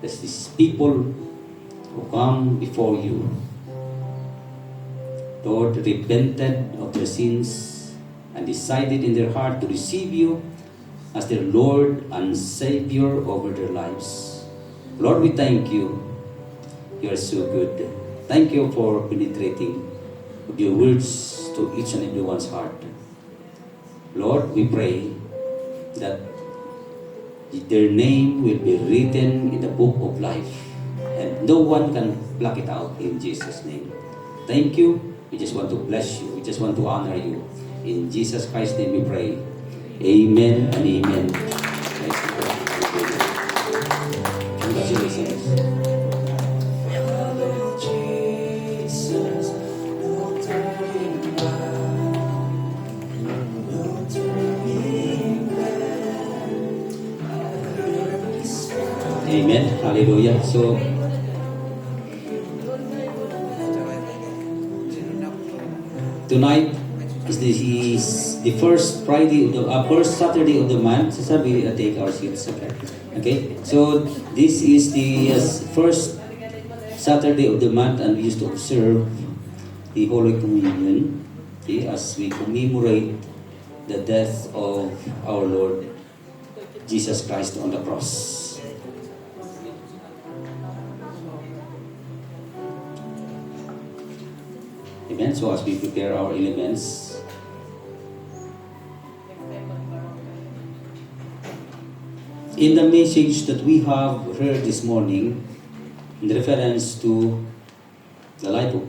as these people who come before you, Lord, repented of their sins and decided in their heart to receive you as their Lord and Savior over their lives. Lord, we thank you. You are so good. Thank you for penetrating of your words to each and everyone's heart. Lord, we pray that their name will be written in the book of life and no one can pluck it out in Jesus' name. Thank you. We just want to bless you. We just want to honor you. In Jesus Christ's name we pray. Amen and amen. Congratulations. Follow Jesus, no turning back, no turning back. I heard His voice. Amen. Hallelujah. So, tonight is the first Friday of the first Saturday of the month. So we take our seats. Okay. So this is the first Saturday of the month, and we used to observe the Holy Communion, okay, as we commemorate the death of our Lord Jesus Christ on the cross. Amen. So as we prepare our elements, in the message that we have heard this morning, in reference to the life of